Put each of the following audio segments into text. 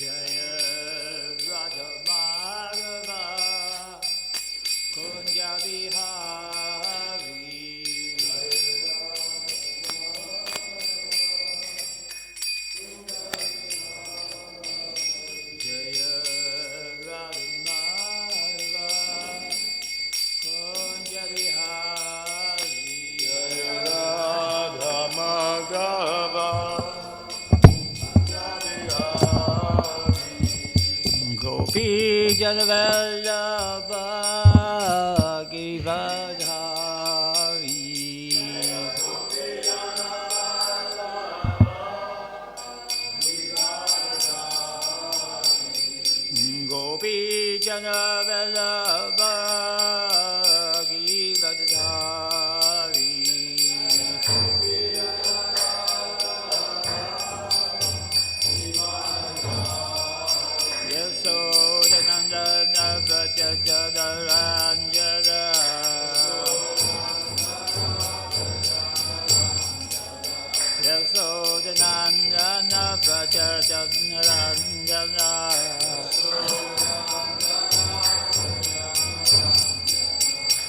Jaya Radha Madhava Kunja Bihari Jaya Radha Madhava Kunja Bihari Jaya Radha Madhava Gopi Janavallabha Givadhari Gopi Janavallabha Givadhari Yasodanandana Vrajadaranjana Yasodanandana Vrajadaranjana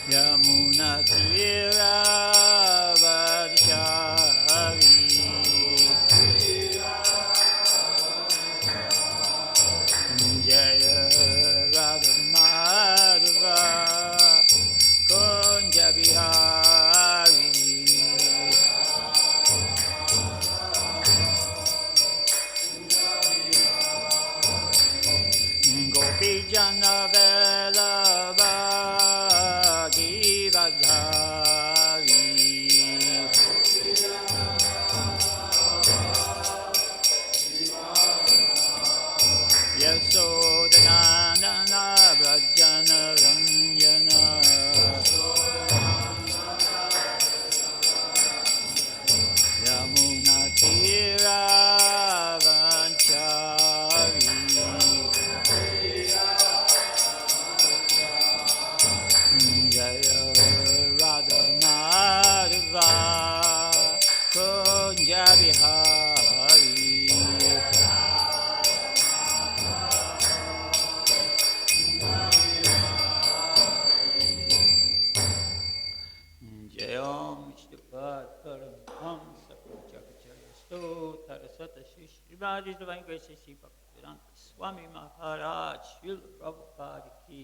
Yamuna Tira Vadshari Jaya Radha Madhava Kunja Bihari Gopi Janavallabha Givadhari Yasodanandana Vrajanaranjana Yamuna Tira Vanchari Jaya Radha Madhava Kunja Bihari Jayam Shripat Param Sakachakacharya Stotara Sata Shri Srimadi Divine Grace Shri Bhaktivedanta Swami Maharaj Srila Prabhupada Ki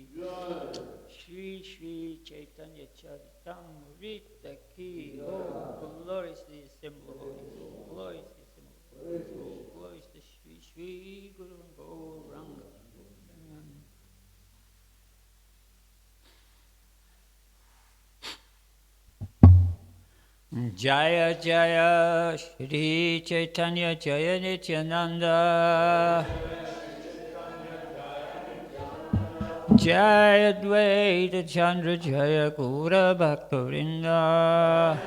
Shri Shri Caitanya Charitamrita Ki Oh, gloriously assembled holy gloriously assembled holy glorious to Shri Shri Guru and Gauranga. Jaya Jaya Shri Caitanya Jaya Nityananda Jaya Dvaita Chandra Jaya Gaura Bhaktavinda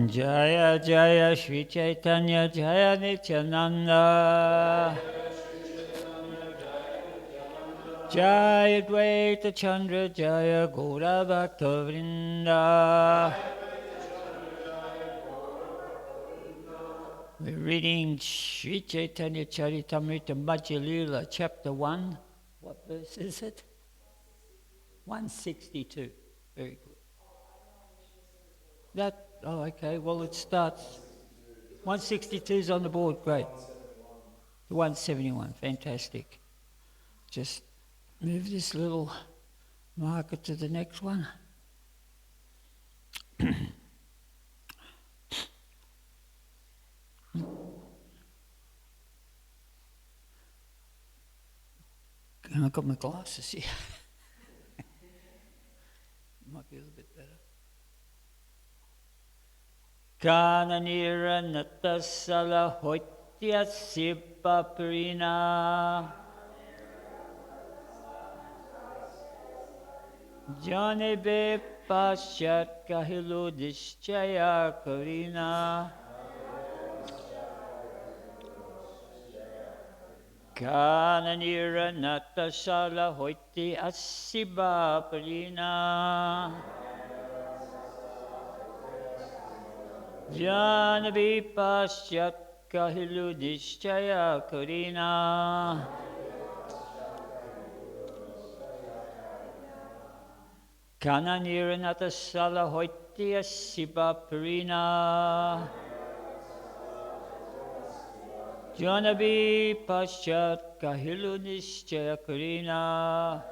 Jaya Jaya Shri Caitanya Jaya Nityananda Jaya Dvaita Chandra Jaya Gaura Bhaktavinda. We're reading Sri Caitanya Caritamrita Madhya Lila, chapter 1. What verse is it? 162. Very good. Okay, well it starts. 162 is on the board, great. 171, fantastic. Just move this little marker to the next one. And I've got my glasses here. Might be a little bit better. Kananira natasala hotya sipa prina Janebe pashat kahilo dischaya karina Kananira natasala hoiti asiba prina Janabi pasyat Kahilu Nishchaya Karina. Kananiranata Sala Hoitya Siva Parina. Janabi Paschat Kahilu Nishchaya Karina.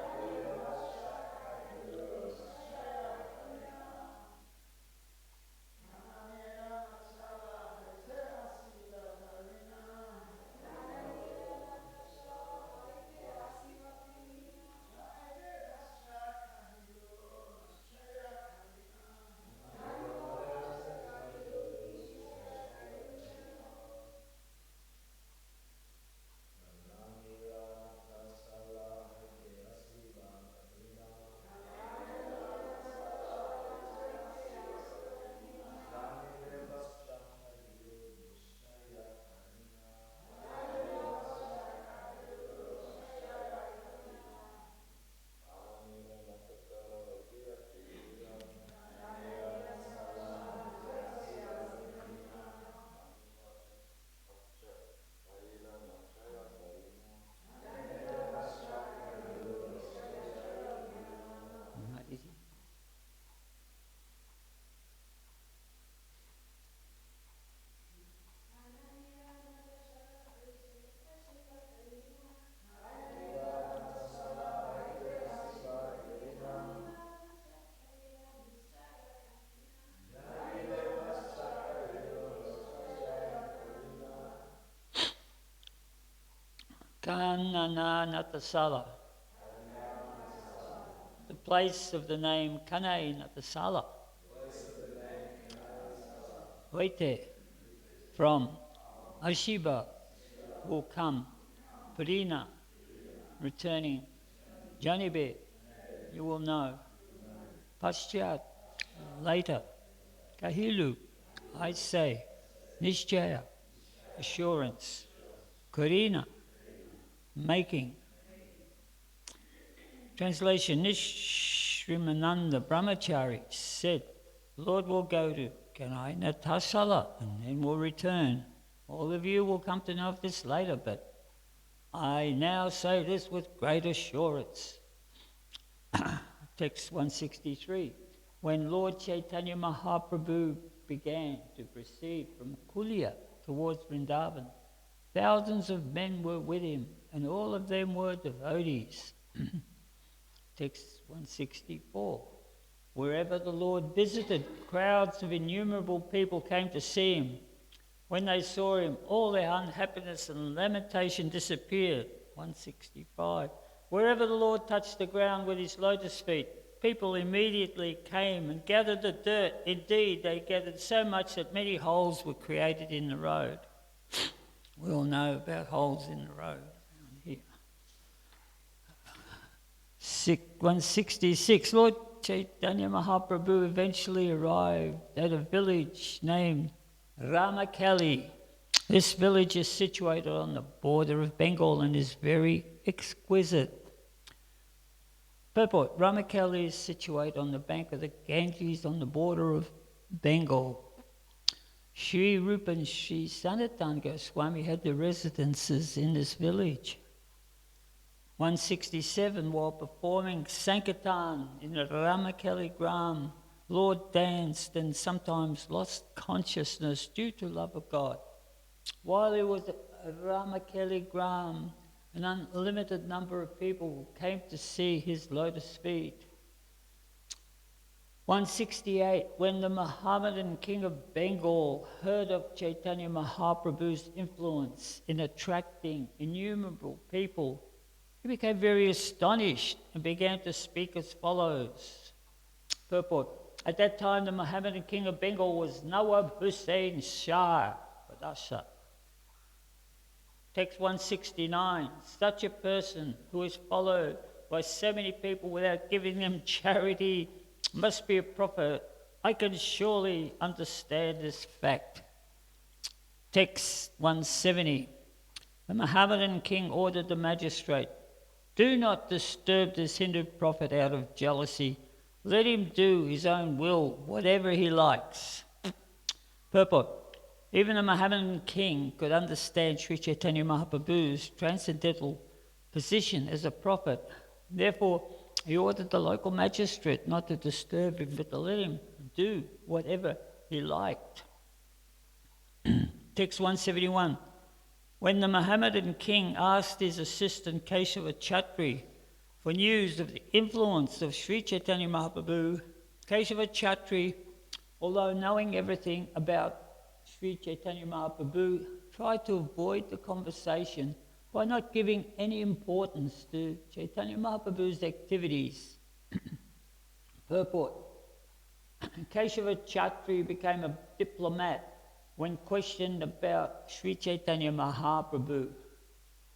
Easy. Kanana Natasala. The place of the name Kane Natasala. Waite from Ashiba will come. Parina returning. Janibe you will know. Paschat later. Kahilu I say. Nishchaya assurance. Karina making. Translation, Nishrimananda Brahmachari said, Lord will go to Kanai Natasala and then will return. All of you will come to know of this later, but I now say this with great assurance. Text 163. When Lord Caitanya Mahaprabhu began to proceed from Kulia towards Vrindavan, thousands of men were with him, and all of them were devotees. Text 164. Wherever the Lord visited, crowds of innumerable people came to see him. When they saw him, all their unhappiness and lamentation disappeared. 165. Wherever the Lord touched the ground with his lotus feet, people immediately came and gathered the dirt. Indeed, they gathered so much that many holes were created in the road. We all know about holes in the road around here. 166. Lord Caitanya Mahaprabhu eventually arrived at a village named Ramakali. This village is situated on the border of Bengal and is very exquisite. Purport, Ramakali is situated on the bank of the Ganges on the border of Bengal. Sri Rupa and Sri Sanatana Goswami had their residences in this village. 167, while performing Sankirtan in the Ramakali Gram, Lord danced and sometimes lost consciousness due to love of God. While he was at Ramakali Gram, an unlimited number of people came to see his lotus feet. 168, when the Mohammedan king of Bengal heard of Caitanya Mahaprabhu's influence in attracting innumerable people, he became very astonished and began to speak as follows. Purport, at that time the Mohammedan king of Bengal was Nawab Hussain Shah Badasha. Text 169, such a person who is followed by so many people without giving them charity must be a prophet. I can surely understand this fact. Text 170, the Mohammedan king ordered the magistrate, do not disturb this Hindu prophet out of jealousy. Let him do his own will, whatever he likes. Purport, Even a Mohammedan king could understand Sri Chaitanya Mahaprabhu's transcendental position as a prophet. Therefore, he ordered the local magistrate not to disturb him, but to let him do whatever he liked. Text 171. When the Mohammedan king asked his assistant Keshava Chatri for news of the influence of Sri Chaitanya Mahaprabhu, Keshava Chatri, although knowing everything about Sri Chaitanya Mahaprabhu, tried to avoid the conversation by not giving any importance to Chaitanya Mahaprabhu's activities. Purport. Keshava Chatri became a diplomat when questioned about Sri Chaitanya Mahaprabhu.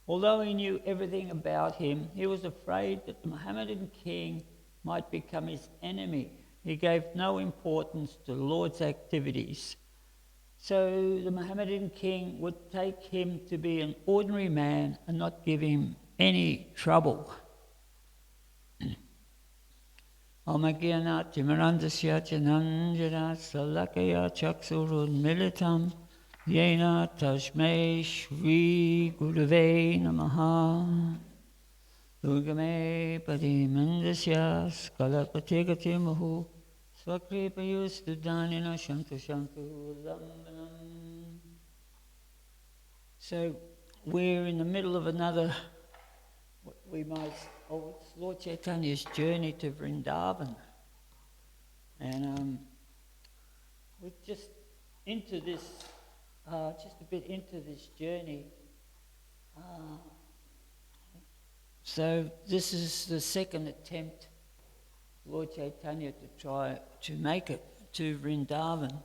Although he knew everything about him, he was afraid that the Mohammedan king might become his enemy. He gave no importance to the Lord's activities. So the Mohammedan king would take him to be an ordinary man and not give him any trouble. Omagyanat Timarandasya Chananjana Salakaya Chaksurun Militam Yena Tashme Shri Gurave Namaha Durgame Padimandasya Skalapategati Mahu Swakripayus Dudanina Shantu Shantu Lambanam. So we're in the middle of another, what we might, it's Lord Chaitanya's journey to Vrindavan. And we're just into this, just a bit into this journey. So this is the second attempt Lord Chaitanya to try to make it to Vrindavan.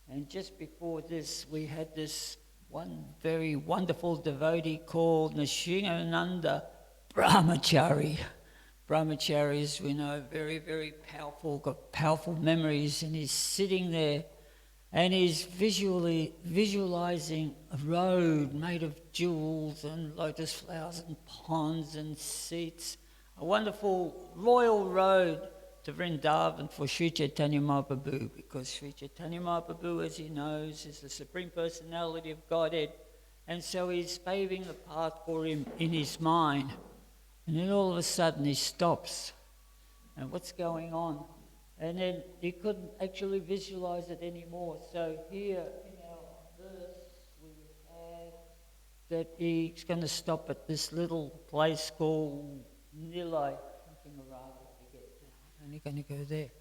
And just before this, we had this one very wonderful devotee called Nrsimhananda Brahmachari. Brahmacharis, we know, very, very powerful, got powerful memories, and he's sitting there and he's visualizing a road made of jewels and lotus flowers and ponds and seats. A wonderful royal road to Vrindavan for Sri Chaitanya Mahaprabhu, because Sri Chaitanya Mahaprabhu, as he knows, is the Supreme Personality of Godhead, and so he's paving the path for him in his mind. And then all of a sudden he stops, and what's going on? And then he couldn't actually visualize it anymore. So here in our verse we have that he's going to stop at this little place called Nilai, something or other to get there. Only going to go there.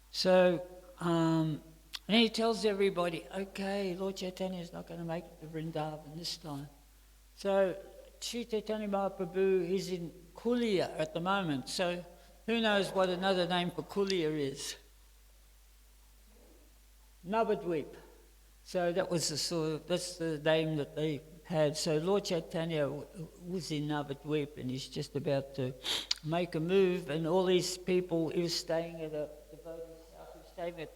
So, and he tells everybody, okay, Lord Chaitanya is not going to make it to Vrindavan this time. So, Sri Chaitanya Mahaprabhu is in Kulia at the moment. So, who knows what another name for Kulia is? Navadvip. So that was that's the name that they had. So Lord Chaitanya was in Navadvip, and he's just about to make a move, and all these people, he was staying at a devotee's house, he was staying at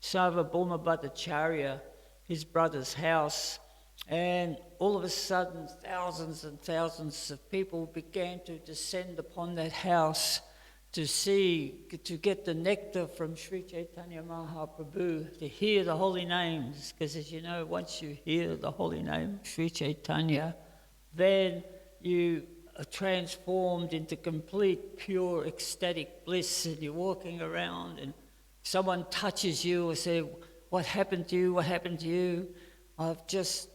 Sarvabhauma Bhattacharya, his brother's house, and all of a sudden thousands and thousands of people began to descend upon that house to get the nectar from Sri Chaitanya Mahaprabhu, to hear the holy names, because as you know, once you hear the holy name Sri Chaitanya, then you are transformed into complete, pure, ecstatic bliss, and you're walking around and someone touches you or say, what happened to you, what happened to you? I've just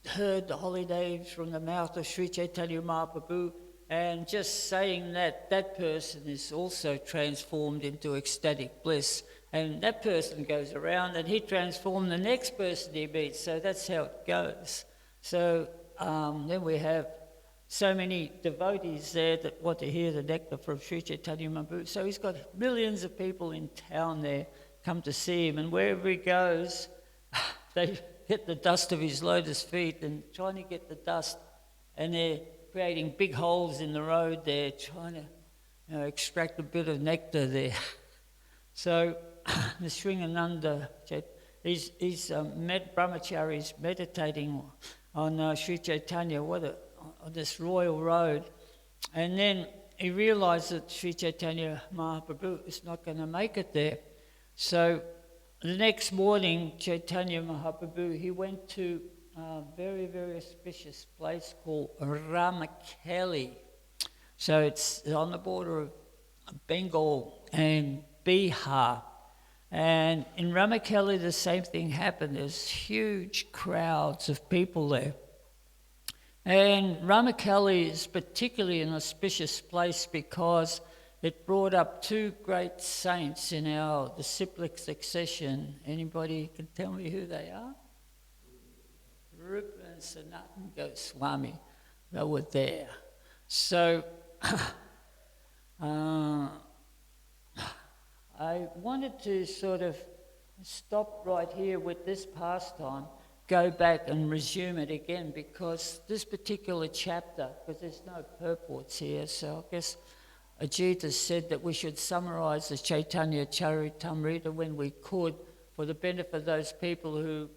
heard the holy names from the mouth of Sri Chaitanya Mahaprabhu. And just saying that, that person is also transformed into ecstatic bliss. And that person goes around and he transforms the next person he meets. So that's how it goes. So then we have so many devotees there that want to hear the nectar from Sri Chaitanya Mahaprabhu. So he's got millions of people in town there come to see him. And wherever he goes, they get the dust of his lotus feet and trying to get the dust. And they're creating big holes in the road there, trying to extract a bit of nectar there. So the Sringananda, he's Brahmachari's meditating on Sri Chaitanya, on this royal road. And then he realized that Sri Chaitanya Mahaprabhu is not going to make it there. So the next morning, Caitanya Mahaprabhu, he went to a very, very auspicious place called Ramakeli. So it's on the border of Bengal and Bihar. And in Ramakeli, the same thing happened. There's huge crowds of people there. And Ramakeli is particularly an auspicious place because it brought up two great saints in our disciplic succession. Anybody can tell me who they are? Rupa and Sanatan Goswami. They were there. So I wanted to sort of stop right here with this pastime, go back and resume it again, because this particular chapter, because there's no purports here, so I guess Ajita said that we should summarize the Caitanya Caritamrita when we could, for the benefit of those people who,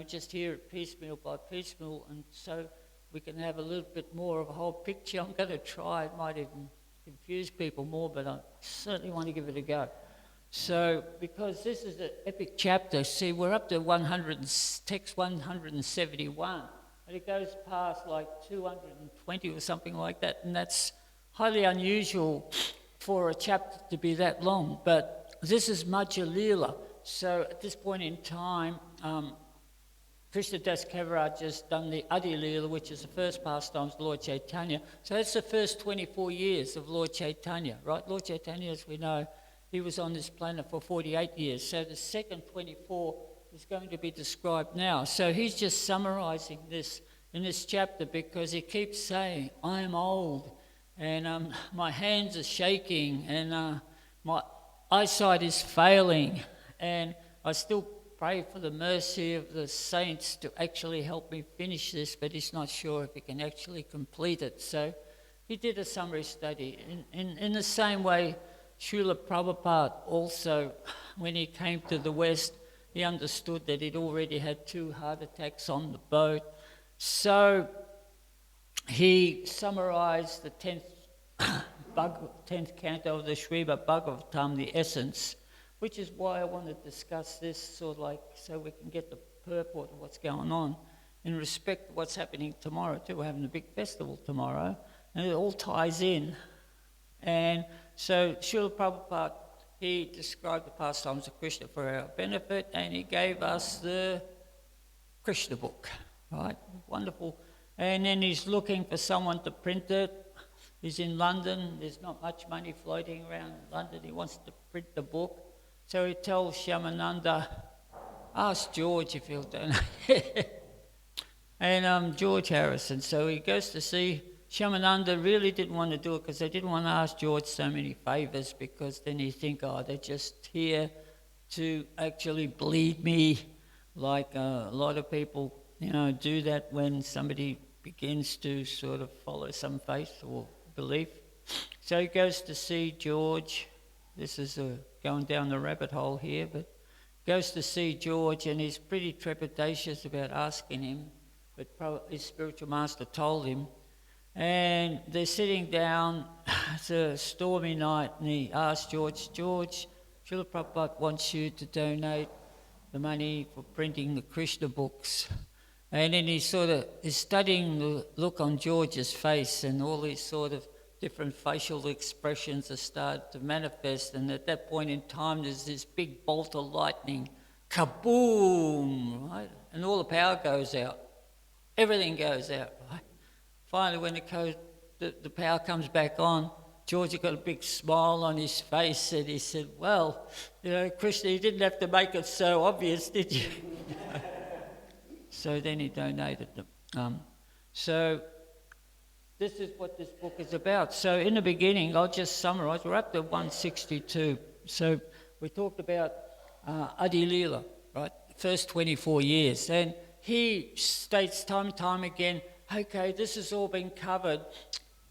just hear it piecemeal by piecemeal, and so we can have a little bit more of a whole picture. I'm going to try. It might even confuse people more, but I certainly want to give it a go. So, because this is an epic chapter, see, we're up to text 171, and it goes past like 220 or something like that, and that's highly unusual for a chapter to be that long, but this is Madhya Leela. So at this point in time, Krishna Das Kaviraj has done the Adi Leela, which is the first pastimes of Lord Chaitanya. So that's the first 24 years of Lord Chaitanya, right? Lord Chaitanya, as we know, he was on this planet for 48 years. So the second 24 is going to be described now. So he's just summarizing this in this chapter because he keeps saying, I am old, and my hands are shaking, and my eyesight is failing, and I still pray for the mercy of the saints to actually help me finish this, but he's not sure if he can actually complete it. So he did a summary study. In the same way, Srila Prabhupada also, when he came to the West, he understood that he'd already had 2 heart attacks on the boat. So he summarized the 10th canto of the Srimad Bhagavatam, the essence, which is why I want to discuss this sort of like so we can get the purport of what's going on in respect to what's happening tomorrow too. We're having a big festival tomorrow, and it all ties in. And so Srila Prabhupada, he described the pastimes of Krishna for our benefit, and he gave us the Krishna book, right? Wonderful. And then he's looking for someone to print it. He's in London. There's not much money floating around London. He wants to print the book. So he tells Shyamananda, ask George if he'll donate. And George Harrison. So he goes to see Shyamananda. Really didn't want to do it because they didn't want to ask George so many favours, because then he'd think, oh, they're just here to actually bleed me, like a lot of people, do that when somebody begins to sort of follow some faith or belief. So he goes to see George. This is going down the rabbit hole here, but goes to see George, and he's pretty trepidatious about asking him, but his spiritual master told him. And they're sitting down, it's a stormy night, and he asked George, Srila Prabhupada wants you to donate the money for printing the Krishna books. And then he sort of is studying the look on George's face, and all these sort of different facial expressions are started to manifest. And at that point in time, there's this big bolt of lightning, kaboom, right? And all the power goes out. Everything goes out, right? Finally, when the power comes back on, George got a big smile on his face, and he said, well, Krishna, you didn't have to make it so obvious, did you? So then he donated them. So this is what this book is about. So in the beginning, I'll just summarize. We're up to 162. So we talked about Adi Leela, right? First 24 years. And he states time and time again, okay, this has all been covered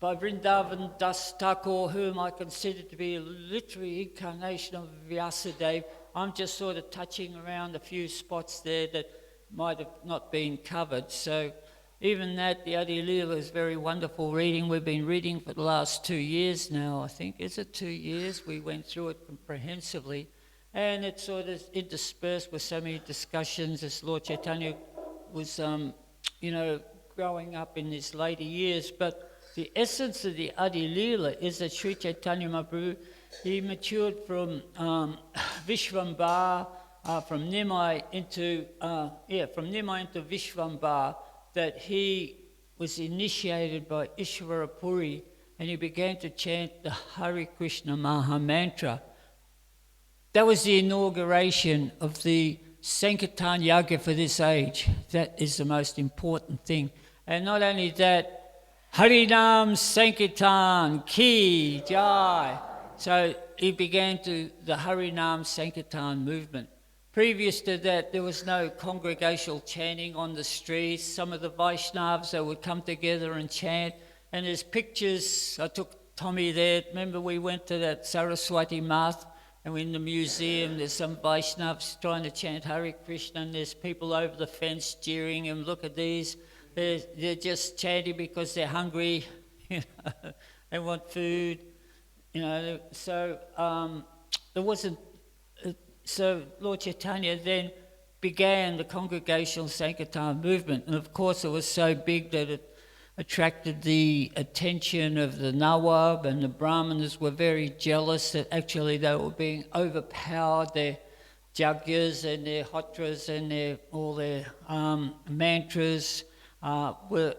by Vrindavan Das Thakur, whom I consider to be a literary incarnation of Vyasadeva. I'm just sort of touching around a few spots there that might have not been covered. So even that, the Adi Leela is very wonderful reading. We've been reading for the last 2 years now, I think. Is it 2 years? We went through it comprehensively. And it sort of interspersed with so many discussions as Lord Caitanya was, growing up in his later years. But the essence of the Adi Leela is that Sri Chaitanya Mahaprabhu, he matured from Vishvambar, from Nimai into Vishvambar, that he was initiated by Ishvara Puri, and he began to chant the Hare Krishna Maha Mantra. That was the inauguration of the Sankirtan Yaga for this age. That is the most important thing. And not only that, Harinam Sankirtan Ki Jai. So he began the Harinam Sankirtan movement. Previous to that, there was no congregational chanting on the streets. Some of the Vaishnavas, they would come together and chant. And there's pictures, I took Tommy there. Remember we went to that Saraswati Math, and in the museum there's some Vaishnavas trying to chant Hare Krishna, and there's people over the fence cheering them. Look at these. They're just chanting because they're hungry. They want food. So there wasn't... So Lord Chaitanya then began the congregational Sankirtan movement, and of course it was so big that it attracted the attention of the Nawab, and the Brahmanas were very jealous that actually they were being overpowered. Their jagyas and their hotras and all their mantras were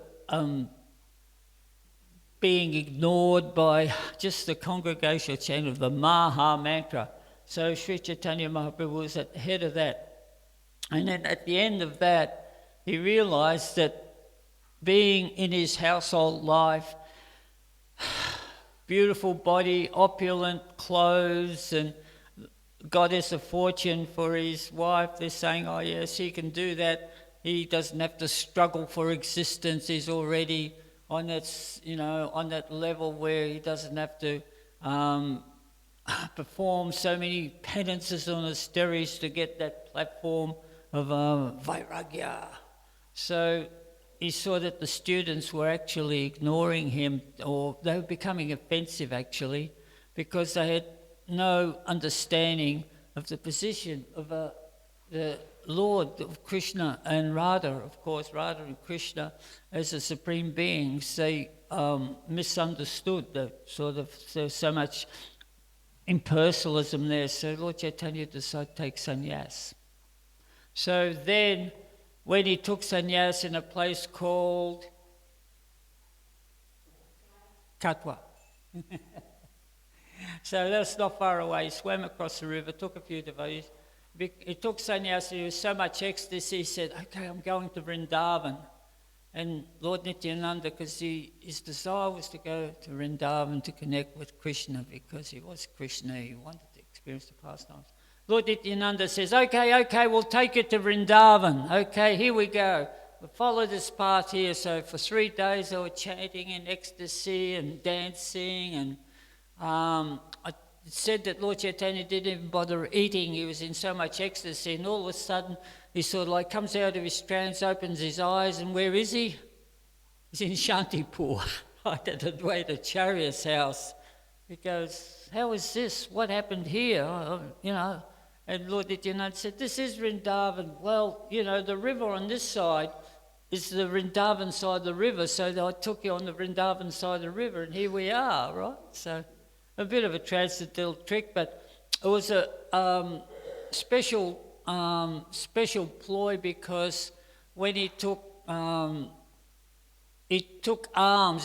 being ignored by just the congregational chant of the Maha Mantra. So Sri Chaitanya Mahaprabhu was at the head of that. And then at the end of that, he realized that being in his household life, beautiful body, opulent clothes, and goddess of fortune for his wife, they're saying, oh yes, he can do that. He doesn't have to struggle for existence. He's already on that, on that level where he doesn't have to perform so many penances on austerities to get that platform of vairagya. So he saw that the students were actually ignoring him, or they were becoming offensive actually, because they had no understanding of the position of the Lord of Krishna and Radha, of course, Radha and Krishna as the supreme beings. They misunderstood there's so much impersonalism there. So Lord Chaitanya decided to take sannyas. So then, when he took sannyas in a place called Katwa. So that's not far away. He swam across the river, took a few devotees. He took sannyas, he was so much ecstasy, he said, okay, I'm going to Vrindavan. And Lord Nityananda, because his desire was to go to Vrindavan to connect with Krishna, because he was Krishna, he wanted to experience the pastimes. Lord Nityananda says, okay, we'll take you to Vrindavan. Okay, here we go. We'll follow this path here. So for 3 days they were chanting in ecstasy and dancing. And I said that Lord Chaitanya didn't even bother eating. He was in so much ecstasy. And all of a sudden, he sort of like comes out of his trance, opens his eyes, and where is he? He's in Shantipur, right at the Advaita Charya's house. He goes, how is this? What happened here? And Lord Nityananda said, this is Vrindavan. Well, the river on this side is the Vrindavan side of the river, so I took you on the Vrindavan side of the river, and here we are, right? So a bit of a transcendental trick, but it was a special ploy, because when he took alms,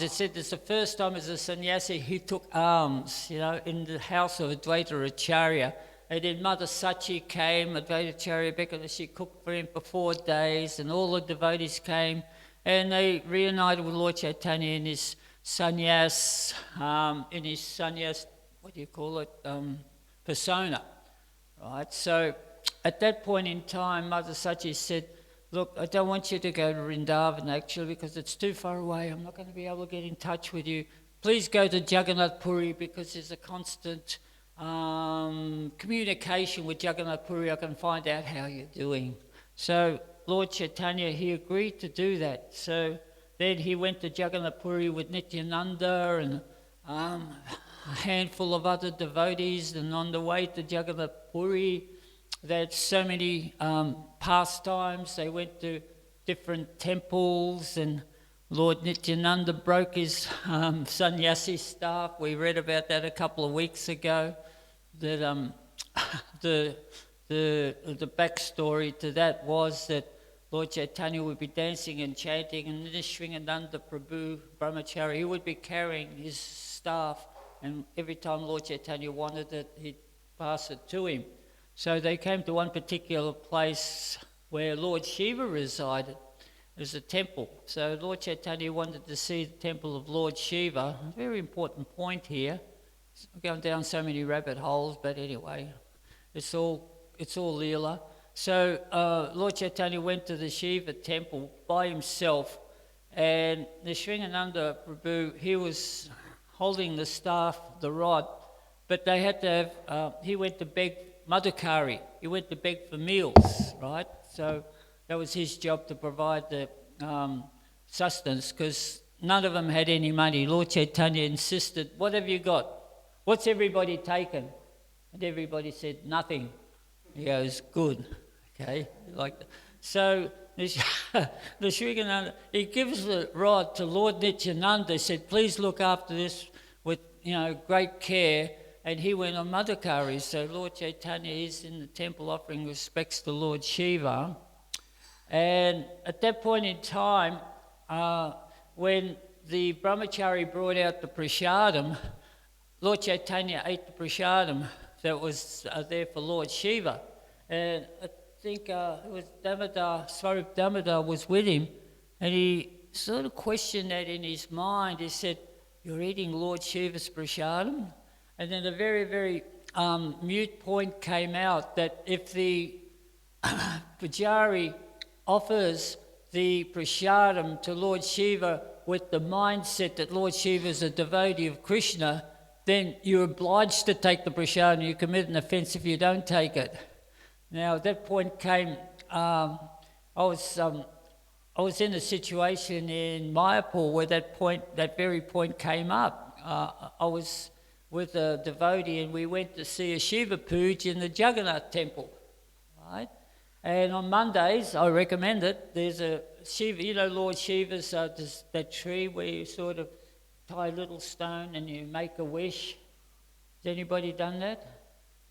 it said it's the first time as a sannyasi he took alms, in the house of Advaita Acharya. And then Mother Sachi came, Advaita Acharya Bekana, she cooked for him for 4 days, and all the devotees came, and they reunited with Lord Chaitanya in his sannyas, persona, right? So at that point in time, Mother Sachi said, look, I don't want you to go to Vrindavan actually, because it's too far away. I'm not going to be able to get in touch with you. Please go to Jagannath Puri, because there's a constant communication with Jagannath Puri. I can find out how you're doing. So Lord Chaitanya, he agreed to do that. So then he went to Jagannath Puri with Nityananda, and a handful of other devotees, and on the way to Jagannath Puri, they had so many pastimes. They went to different temples, and Lord Nityananda broke his sannyasi staff. We read about that a couple of weeks ago. That the backstory to that was that Lord Caitanya would be dancing and chanting, and Nishringananda Prabhu Brahmachari, he would be carrying his staff, and every time Lord Caitanya wanted it, he'd pass it to him. So they came to one particular place where Lord Shiva resided. It was a temple. So Lord Caitanya wanted to see the temple of Lord Shiva. A very important point here. I'm going down so many rabbit holes, but anyway, it's all Leela. So Lord Caitanya went to the Shiva temple by himself, and the Sringananda Prabhu, he was holding the staff, the rod, but they had to have, he went to beg Madhukari, he went to beg for meals, right? So that was his job, to provide the sustenance, because none of them had any money. Lord Caitanya insisted, what have you got? What's everybody taken? And everybody said, nothing. He goes, good. Okay, like that. So the Srigananda, he gives the rod to Lord Nityananda. He said, please look after this with great care. And he went on Madhukari. So Lord Caitanya is in the temple offering respects to Lord Shiva. And at that point in time, when the brahmachari brought out the prasadam, Lord Caitanya ate the prasadam that was there for Lord Shiva. And I think it was Damodar, Swarup Damodar was with him, and he sort of questioned that in his mind. He said, you're eating Lord Shiva's prasadam? And then a very, very mute point came out that if the pujari offers the prasadam to Lord Shiva with the mindset that Lord Shiva is a devotee of Krishna, then you're obliged to take the prasadam. You commit an offence if you don't take it. Now, at that point came, I was in a situation in Mayapur where that very point came up. I was with a devotee, and we went to see a Shiva Puja in the Jagannath temple, right? And on Mondays, I recommend it, there's a Shiva, Lord Shiva's, that tree where you sort of tie a little stone and you make a wish. Has anybody done that?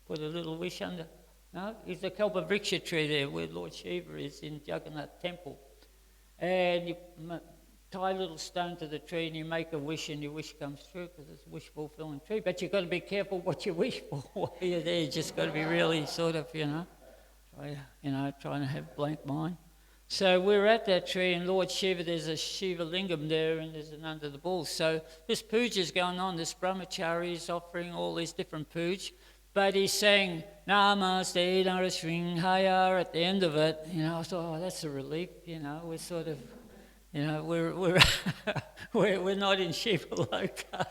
Put a little wish under? No? There's a Kalpavriksha tree there where Lord Shiva is in Jagannath temple. And you tie a little stone to the tree and you make a wish, and your wish comes true because it's a wish-fulfilling tree. But you've got to be careful what you wish for while you're there. You've just got to be really sort of, trying to have blank mind. So we're at that tree, and Lord Shiva, there's a Shiva lingam there, and there's an under the bull. So this puja is going on. This brahmachari is offering all these different puja, but he's saying Namaste Narasringhaya at the end of it. I thought, that's a relief. We're sort of, we're we're not in Shiva Loka.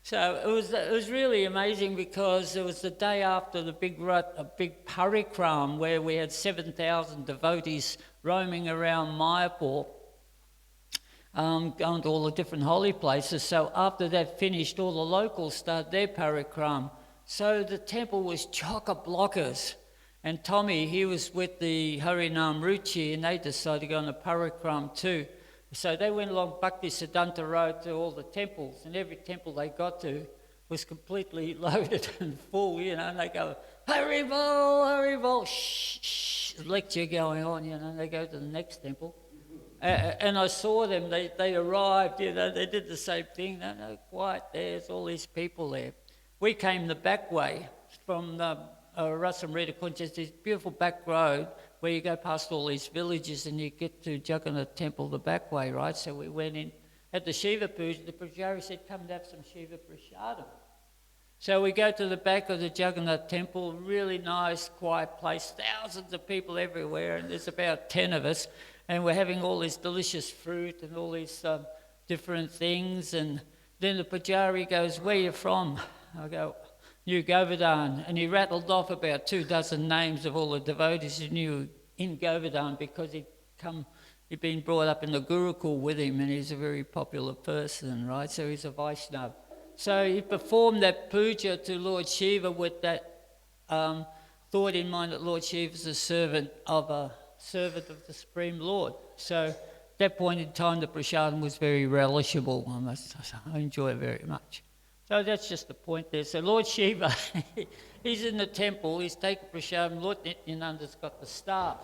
So it was really amazing, because it was the day after the big parikram where we had 7,000 devotees roaming around Mayapur, going to all the different holy places. So after that finished, all the locals started their parikram. So the temple was chock-a-blockers. And Tommy, he was with the Harinam Ruchi, and they decided to go on a parikram too. So they went along Bhakti Siddhanta Road to all the temples, and every temple they got to was completely loaded and full, and they go, Haribol, Haribol, shh, shh, lecture going on, and they go to the next temple. And I saw them, they arrived, they did the same thing, no, quiet, there's all these people there. We came the back way from the Rasamrita Kunja, this beautiful back road where you go past all these villages and you get to Jagannath temple the back way, right? So we went in at the Shiva Puja. The Pujari said, come and have some Shiva Prasadam. So we go to the back of the Jagannath temple, really nice, quiet place, thousands of people everywhere, and there's about 10 of us, and we're having all this delicious fruit and all these different things. And then the Pujari goes, where are you from? I go, New Govardhana, and he rattled off about 24 names of all the devotees who knew in Govardhana, because he'd been brought up in the Gurukul with him, and he's a very popular person, right? So he's a Vaishnava. So he performed that puja to Lord Shiva with that thought in mind that Lord Shiva is a servant of the Supreme Lord. So at that point in time, the prasadam was very relishable. I enjoy it very much. So that's just the point there. So Lord Shiva, he's in the temple, he's taking prasadam. Lord Nityananda's got the staff.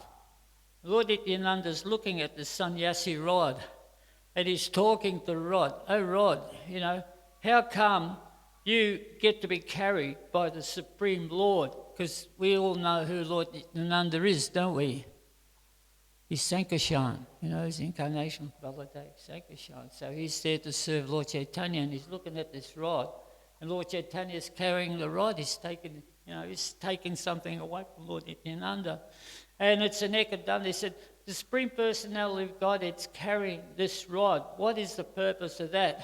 Lord Nityananda's looking at the sannyasi rod, and he's talking to the rod. Oh Rod, how come you get to be carried by the Supreme Lord? Because we all know who Lord Nityananda is, don't we? He's Sankirtan, his incarnation of Baladev, Sankirtan. So he's there to serve Lord Caitanya, and he's looking at this rod, and Lord Caitanya is carrying the rod. He's taking something away from Lord Nityananda. And it's an ekadanda. He said, the Supreme Personality of God, it's carrying this rod. What is the purpose of that?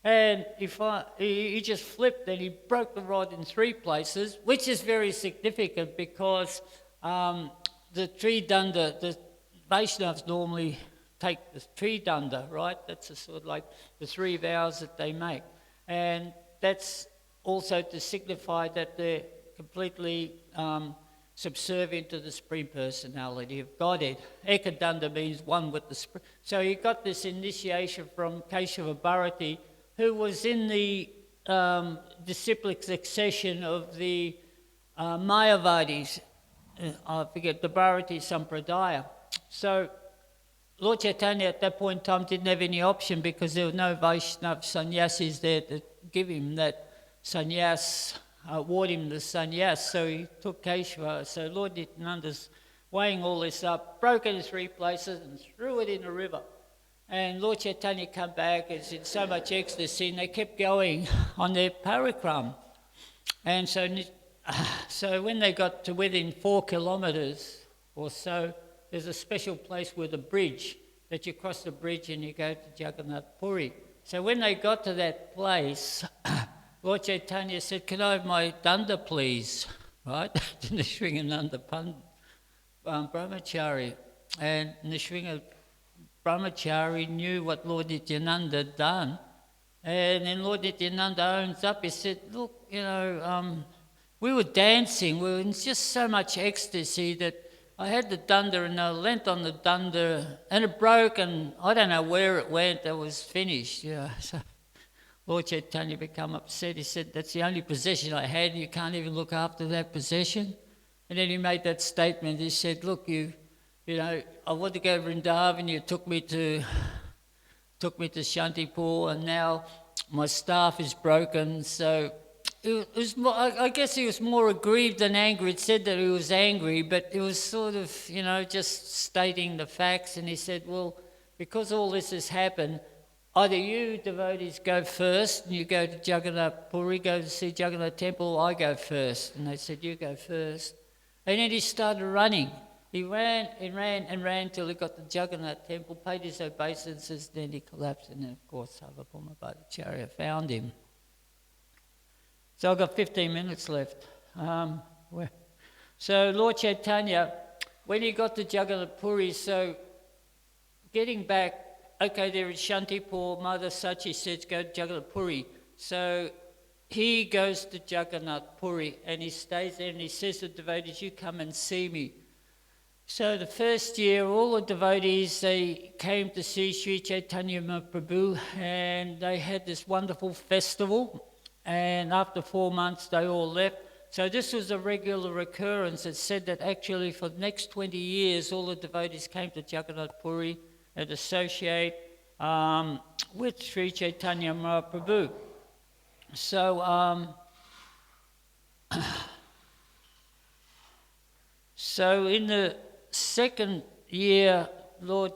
And he just flipped and he broke the rod in 3 places, which is very significant because the tree danda, the Vaishnavas normally take the tree danda, right? That's sort of like the 3 vows that they make. And that's also to signify that they're completely subservient to the Supreme Personality of Godhead. Ekadanda means one with the Supreme. So he got this initiation from Keshava Bharati, who was in the disciplic succession of the Mayavadis, I forget, the Bharati Sampradaya. So Lord Caitanya at that point in time didn't have any option because there were no Vaishnava sannyasis there to give him that sannyas, award him the sannyas, so he took Keshava. So Lord Nityananda's weighing all this up, broke it in 3 places and threw it in the river. And Lord Caitanya came back, it's in so much ecstasy, and they kept going on their parikram. And so when they got to within 4 kilometres or so, there's a special place with a bridge, that you cross the bridge and you go to Jagannath Puri. So when they got to that place, Lord Caitanya said, can I have my danda, please? Right? Nishringananda Brahmachari. And Nishringa Brahmachari knew what Lord Nityananda had done. And then Lord Nityananda owns up, he said, look, we were dancing, we were in just so much ecstasy that I had the danda and I leant on the danda and it broke and I don't know where it went, it was finished. So Lord Caitanya became upset. He said, that's the only possession I had, you can't even look after that possession. And then he made that statement, he said, look, I want to go to Vrindavan, you took me to Shantipur, and now my staff is broken. So it was more, I guess he was more aggrieved than angry. It said that he was angry, but it was sort of, just stating the facts. And he said, well, because all this has happened, either you devotees go first and you go to Jagannath Puri, go to see Jagannath Temple, or I go first. And they said, you go first. And then he started running. He ran and ran and ran till he got to Jagannath Temple, paid his obeisances, then he collapsed, and then of course Sarvabhauma Bhattacharya found him. So I've got 15 minutes left. So Lord Caitanya, when he got to Jagannath Puri, so getting back, okay, there is Shantipur, Mother Sachi says go to Jagannath Puri. So he goes to Jagannath Puri and he stays there and he says to the devotees, you come and see me. So the first year, all the devotees, they came to see Sri Chaitanya Mahaprabhu and they had this wonderful festival. And after 4 months, they all left. So this was a regular occurrence. It said that actually for the next 20 years, all the devotees came to Jagannath Puri and associate with Sri Chaitanya Mahaprabhu. So, so in the second year, Lord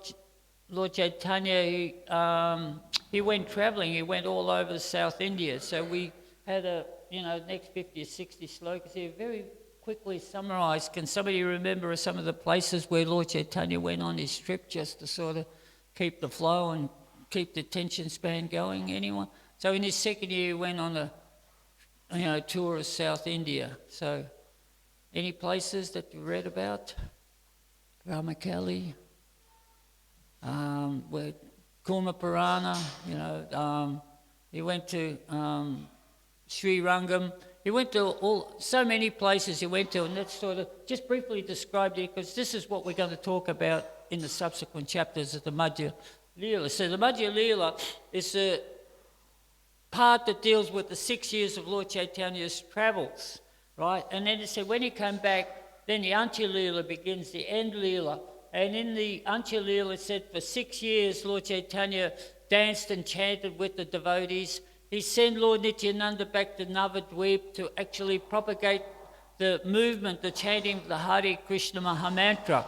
Caitanya, he went travelling. He went all over South India. So we had next 50 or 60 slokas here. Very quickly summarised. Can somebody remember some of the places where Lord Caitanya went on his trip just to sort of keep the flow and keep the attention span going? Anyone? So in his second year, he went on a tour of South India. So any places that you read about? Ramakali, where Kurma Purana, he went to Sri Rangam. He went to so many places he went to, and that's sort of just briefly described it, because this is what we're going to talk about in the subsequent chapters of the Madhya Leela. So the Madhya Leela is a part that deals with the 6 years of Lord Chaitanya's travels, right? And then it said when he came back, then the Antya Leela begins, the end Leela. And in the Antya Leela, it said for 6 years, Lord Chaitanya danced and chanted with the devotees. He sent Lord Nityananda back to Navadvip to actually propagate the movement, the chanting of the Hare Krishna Mahamantra.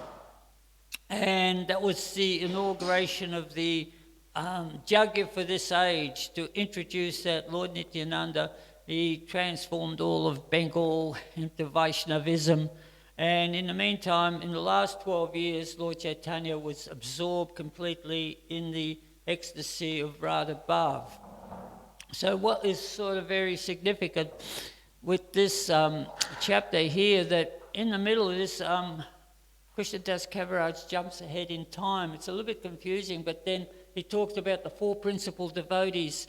And that was the inauguration of the Yajna for this age, to introduce that Lord Nityananda. He transformed all of Bengal into Vaishnavism. And in the meantime, in the last 12 years, Lord Chaitanya was absorbed completely in the ecstasy of Radha Bhav. So what is sort of very significant with this chapter here, that in the middle of this, Krishnadas Kaviraj jumps ahead in time. It's a little bit confusing, but then he talked about the four principal devotees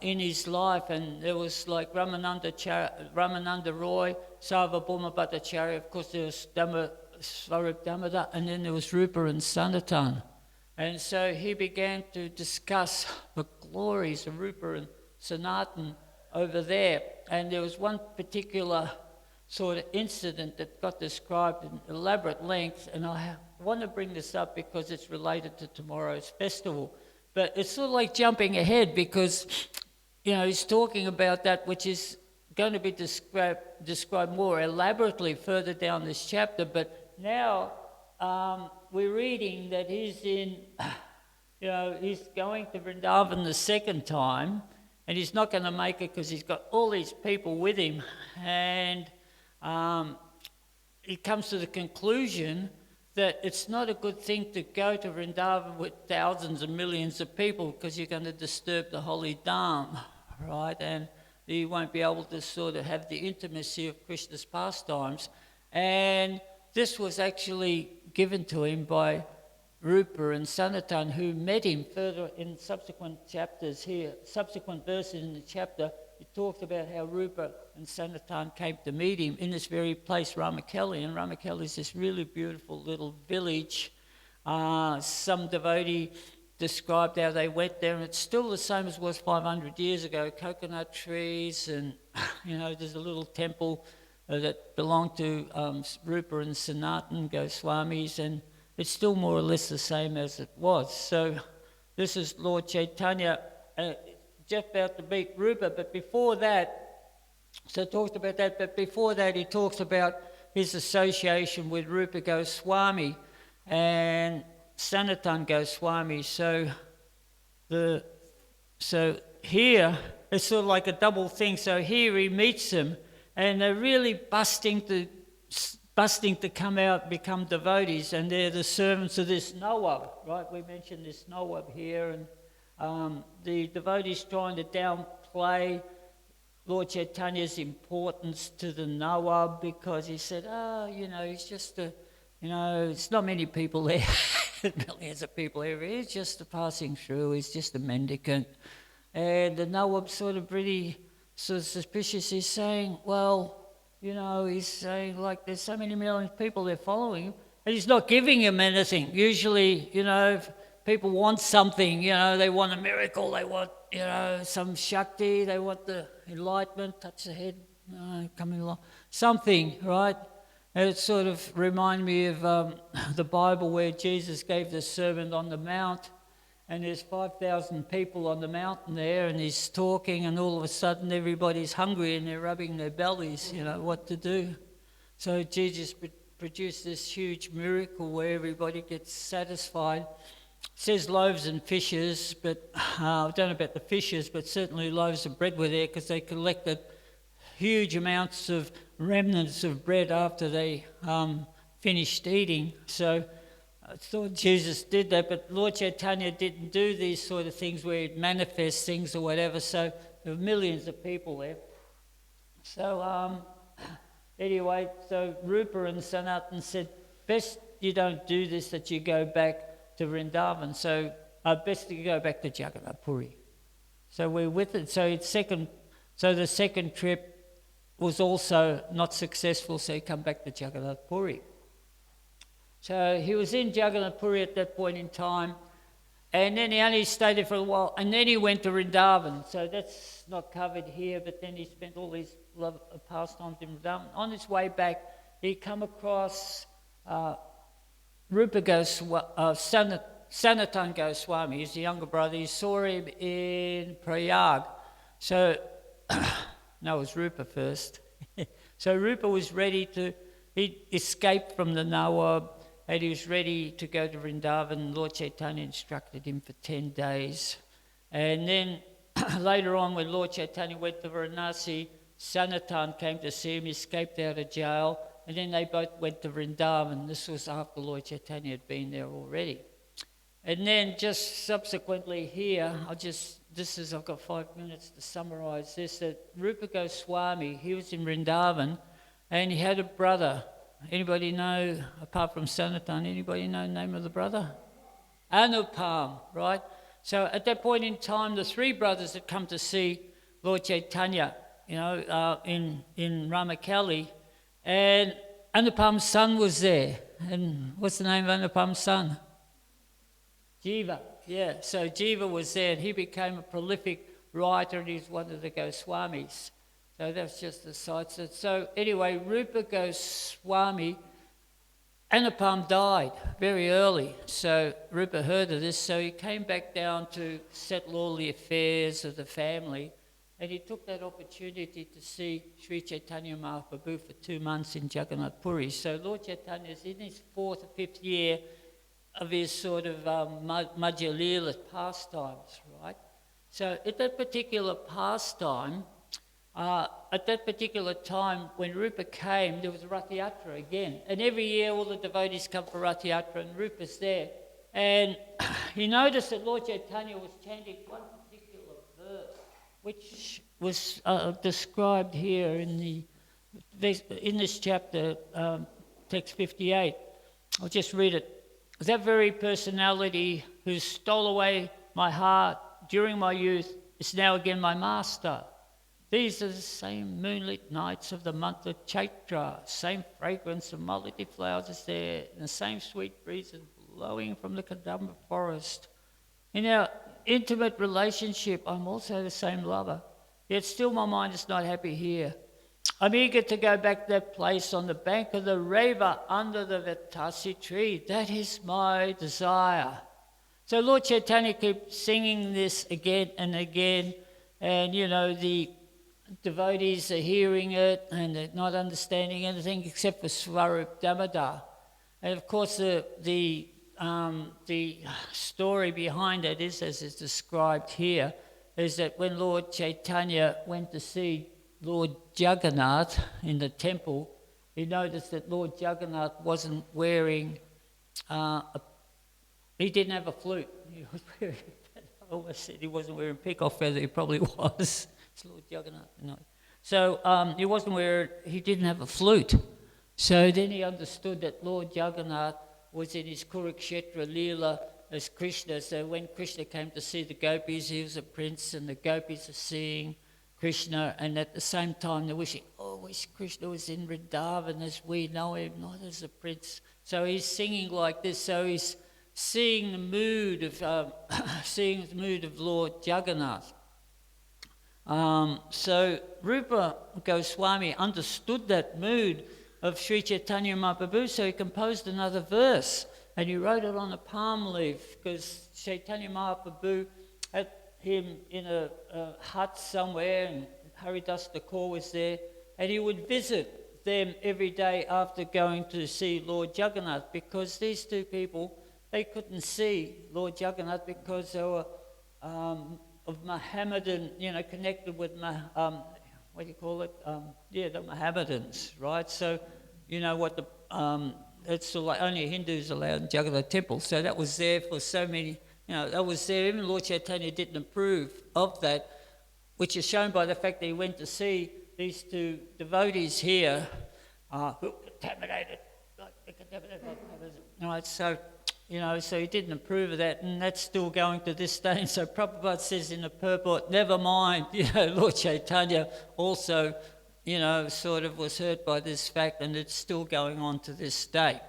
in his life, and there was like Ramananda Roy, Sarvabhauma Bhattacharya, of course there was Swarup Damodar, and then there was Rupa and Sanatan. And so he began to discuss the glories of Rupa and Sanatan over there. And there was one particular sort of incident that got described in elaborate length, and I want to bring this up because it's related to tomorrow's festival. But it's sort of like jumping ahead, because, you know, he's talking about that which is going to be described more elaborately further down this chapter. But now we're reading that he's he's going to Vrindavan the second time, and he's not going to make it because he's got all these people with him. And he comes to the conclusion that it's not a good thing to go to Vrindavan with thousands and millions of people, because you're going to disturb the holy Dham, right? And you won't be able to sort of have the intimacy of Krishna's pastimes. And this was actually given to him by Rupa and Sanatan, who met him further in subsequent chapters here, subsequent verses in the chapter. He talked about how Rupa and Sanatan came to meet him in this very place, Ramakelli. And Ramakelli is this really beautiful little village. Some devotee described how they went there, and it's still the same as it was 500 years ago. Coconut trees, and there's a little temple that belonged to Rupa and Sanatan Goswamis, and it's still more or less the same as it was. So this is Lord Chaitanya just about to meet Rupa, but before that, so talked about that, but before that he talks about his association with Rupa Goswami and Sanatan Goswami. So here it's sort of like a double thing. So here he meets them, and they're really busting to come out, become devotees, and they're the servants of this Nawab, right? We mentioned this Nawab here, and the devotees trying to downplay Lord Chaitanya's importance to the Nawab, because he said, he's just it's not many people there, millions of people here, he's just passing through, he's just a mendicant. And the Nawab sort of pretty suspicious, he's saying, he's saying, like, there's so many million people there following him, and he's not giving him anything. Usually, if people want something, they want a miracle, they want, some Shakti, they want the enlightenment, touch the head, coming along, something, right? And it sort of reminds me of the Bible where Jesus gave the Sermon on the Mount, and there's 5,000 people on the mountain there, and he's talking, and all of a sudden everybody's hungry and they're rubbing their bellies, what to do. So Jesus produced this huge miracle where everybody gets satisfied. It says loaves and fishes, but I don't know about the fishes, but certainly loaves of bread were there, because they collected huge amounts of remnants of bread after they finished eating. So I thought Jesus did that, but Lord Chaitanya didn't do these sort of things where he'd manifest things or whatever, so there were millions of people there. So anyway, so Rupa and Sanatan said, best you don't do this, that you go back to Vrindavan, so best you go back to Jagannath Puri. So we're with it. So the second trip was also not successful, so he come back to Jagannath Puri. So he was in Jagannath Puri at that point in time, and then he only stayed there for a while, and then he went to Vrindavan. So that's not covered here, but then he spent all his pastimes in Vrindavan. On his way back, he come across Rupa Sanatan Goswami. He's the younger brother. He saw him in Prayag. So, no, it was Rupa first. So Rupa was ready to, he escaped from the Nawab, and he was ready to go to Vrindavan. Lord Chaitanya instructed him for 10 days. And then later on, when Lord Chaitanya went to Varanasi, Sanatan came to see him, escaped out of jail, and then they both went to Vrindavan. This was after Lord Chaitanya had been there already. And then just subsequently here, I've got 5 minutes to summarise this, that Rupa Goswami, he was in Vrindavan, and he had a brother. Anybody know, apart from Sanatan, anybody know the name of the brother? Anupam, right? So at that point in time, the three brothers had come to see Lord Chaitanya, in Ramakali, and Anupam's son was there. And what's the name of Anupam's son? Jiva, yeah. So Jiva was there, and he became a prolific writer, and he's one of the Goswamis. So that's just the side. So anyway, Rupa Goswami, Anupam died very early. So Rupa heard of this, so he came back down to settle all the affairs of the family, and he took that opportunity to see Sri Chaitanya Mahaprabhu for 2 months in Jagannath Puri. So Lord Chaitanya is in his 4th or 5th year of his sort of Madhya Leela pastimes, right? So at that particular pastime, at that particular time when Rupa came, there was Rath Yatra again. And every year all the devotees come for Rath Yatra, and Rupa's there. And he noticed that Lord Chaitanya was chanting one particular verse, which was described here in this chapter, text 58. I'll just read it. That very personality who stole away my heart during my youth is now again my master. These are the same moonlit nights of the month of Chaitra, same fragrance of mulberry flowers is there, and the same sweet breezes blowing from the Kadamba forest. In our intimate relationship, I'm also the same lover, yet still my mind is not happy here. I'm eager to go back to that place on the bank of the Reva under the Vatasi tree. That is my desire. So Lord Chaitanya keeps singing this again and again, and the devotees are hearing it and they're not understanding anything except for Swarup Damodar. And of course the story behind it is, as is described here, is that when Lord Chaitanya went to see Lord Jagannath in the temple, he noticed that Lord Jagannath wasn't wearing, he didn't have a flute. He was wearing, I almost said he wasn't wearing peacock feather, he probably was. It's Lord Jagannath. No. So he didn't have a flute. So then he understood that Lord Jagannath was in his Kurukshetra Leela as Krishna. So when Krishna came to see the gopis, he was a prince, and the gopis are seeing Krishna, and at the same time they're wishing, wish Krishna was in Vrindavan as we know him, not as a prince. So he's singing like this. So he's seeing the mood of Lord Jagannath. So Rupa Goswami understood that mood of Sri Chaitanya Mahaprabhu, so he composed another verse, and he wrote it on a palm leaf, because Chaitanya Mahaprabhu had him in a hut somewhere, and Haridas Thakur was there, and he would visit them every day after going to see Lord Jagannath, because these two people, they couldn't see Lord Jagannath because they were of Mohammedan, connected with, the Mohammedans, right? So, what it's like only Hindus allowed in Jagannath temple. So that was there for so many, that was there. Even Lord Chaitanya didn't approve of that, which is shown by the fact that he went to see these two devotees here who contaminated. Right, so so he didn't approve of that, and that's still going to this day. And so Prabhupada says in the purport, never mind, Lord Caitanya also, sort of was hurt by this fact, and it's still going on to this day.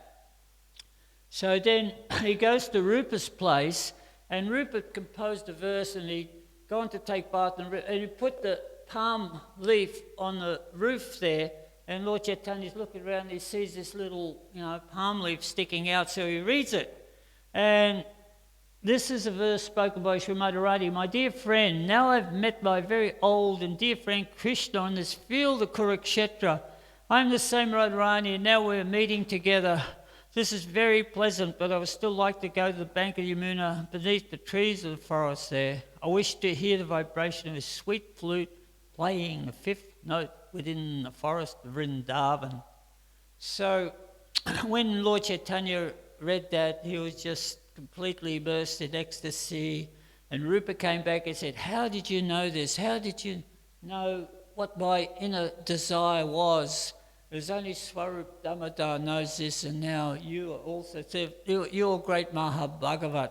So then he goes to Rupa's place, and Rupa composed a verse, and he'd gone to take bath, and he put the palm leaf on the roof there, and Lord Chaitanya's looking around, and he sees this little, palm leaf sticking out, so he reads it. And this is a verse spoken by Srimati Radharani. My dear friend, now I've met my very old and dear friend Krishna on this field of Kurukshetra. I'm the same Radharani, and now we're meeting together. This is very pleasant, but I would still like to go to the bank of Yamuna beneath the trees of the forest there. I wish to hear the vibration of his sweet flute playing the fifth note within the forest of Vrindavan. So when Lord Chaitanya read that, he was just completely immersed in ecstasy. And Rupa came back and said, how did you know this? How did you know what my inner desire was? There's only Swarup Damodar knows this, and now you are also, you're a great Mahabhagavat.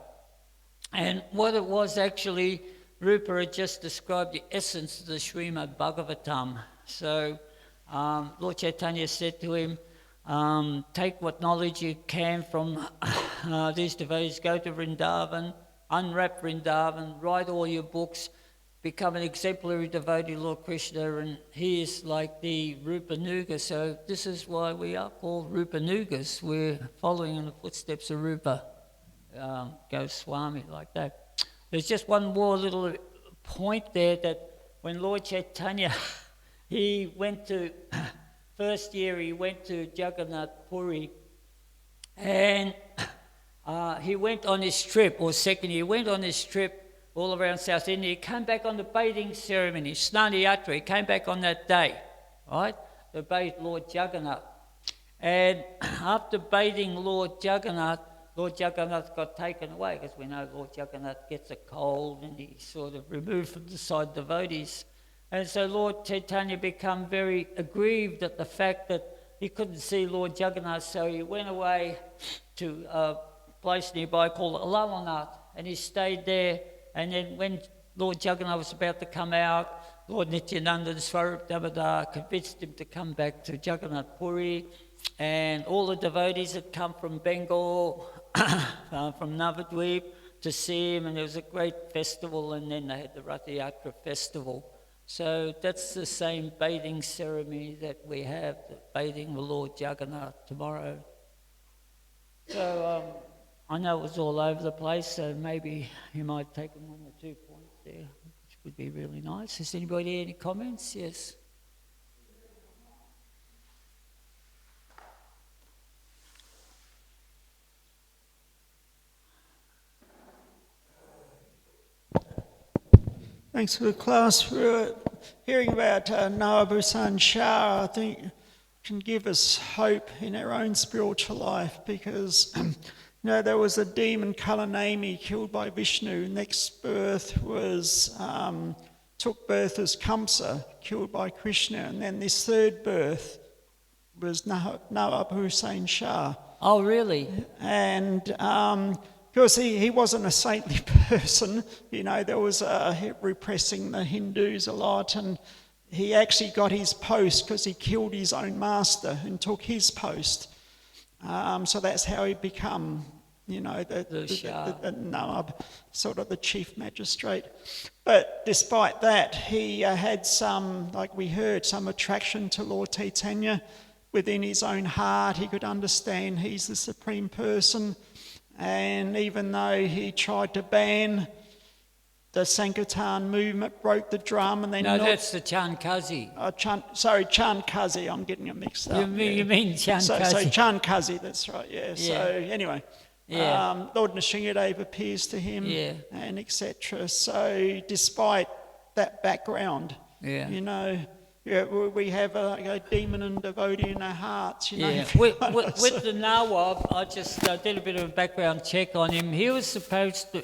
And what it was actually, Rupa had just described the essence of the Srimad Bhagavatam. So Lord Chaitanya said to him, take what knowledge you can from these devotees, go to Vrindavan, unwrap Vrindavan, write all your books, become an exemplary devotee of Lord Krishna, and he is like the Rupanuga. So this is why we are called Rupanugas. We're following in the footsteps of Rupa Goswami, like that. There's just one more little point there, that when Lord Chaitanya, he went to, first year he went to Jagannath Puri, and he went on his trip, or second year, he went on his trip all around South India. He came back on the bathing ceremony, Snani Yatra. He came back on that day, right, to bathe Lord Jagannath. And after bathing Lord Jagannath got taken away, because we know Lord Jagannath gets a cold and he's sort of removed from the side devotees. And so Lord Chaitanya became very aggrieved at the fact that he couldn't see Lord Jagannath, so he went away to a place nearby called Alalanath, and he stayed there. And then when Lord Jagannath was about to come out, Lord Nityananda and Swarup Damodar convinced him to come back to Jagannath Puri, and all the devotees had come from Bengal, from Navadvip, to see him, and there was a great festival, and then they had the Ratha Yatra festival. So that's the same bathing ceremony that we have, the bathing the Lord Jagannath tomorrow. So I know it was all over the place, so maybe you might take one or 2 points there, which would be really nice. Has anybody any comments? Yes. Thanks for the class. We're hearing about Nawab Hussain Shah. I think can give us hope in our own spiritual life, because there was a demon Kalanami killed by Vishnu. Next birth was took birth as Kamsa, killed by Krishna, and then this third birth was Nawab Hussain Shah. Oh, really? And because he wasn't a saintly person, there was repressing the Hindus a lot, and he actually got his post because he killed his own master and took his post. So that's how he become, the Nawab, sort of the chief magistrate. But despite that, he had some, like we heard, some attraction to Lord Caitanya within his own heart. He could understand he's the supreme person. And even though he tried to ban the Sankirtan movement, broke the drum, and then... No, that's the Chandkazi. Chandkazi, I'm getting it mixed up. You mean Chandkazi? So Chandkazi, that's right, yeah. So anyway, Lord Nrsimhadev appears to him, and etc. So despite that background, we have a demon and devotee in our hearts, With the Nawab, I just did a bit of a background check on him. He was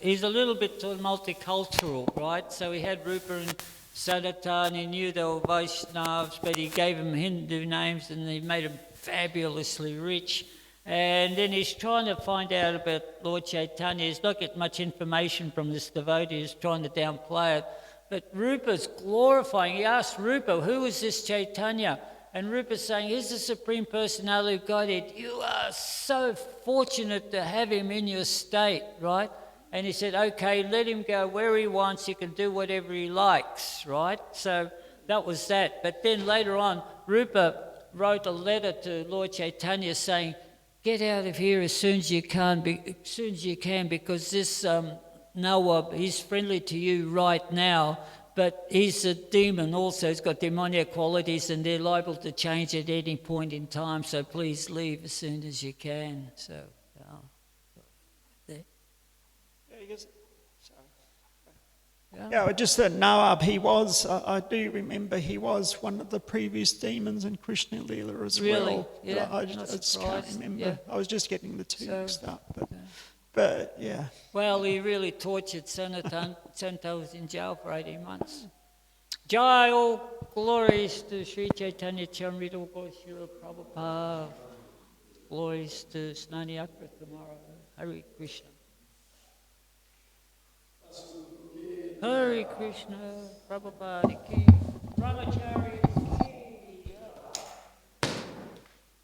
he's a little bit multicultural, right? So he had Rupa and Sanatan, he knew they were Vaishnavas, but he gave them Hindu names and he made them fabulously rich. And then he's trying to find out about Lord Chaitanya. He's not getting much information from this devotee. He's trying to downplay it. But Rupa's glorifying. He asked Rupa, who is this Chaitanya? And Rupa's saying, he's the Supreme Personality of Godhead. You are so fortunate to have him in your state, right? And he said, okay, let him go where he wants. He can do whatever he likes, right? So that was that. But then later on, Rupa wrote a letter to Lord Chaitanya saying, get out of here as soon as you can, because this Nawab, he's friendly to you right now, but he's a demon also. He's got demoniac qualities and they're liable to change at any point in time, so please leave as soon as you can. So, there. Yeah, just that Nawab, he was, I do remember he was one of the previous demons in Krishna Leela as Really? well. Yeah, I just can't remember. Yeah. I was just getting the two mixed up. Okay. But yeah. Well, he really tortured Sanatan. Sanata was in jail for 18 months. Jai, all glories to Sri Caitanya Caritamrita, all glories to Srila Prabhupada, glories to Snani Akra tomorrow. Hare Krishna. Hare Krishna, Prabhupada ki, Brahmachari.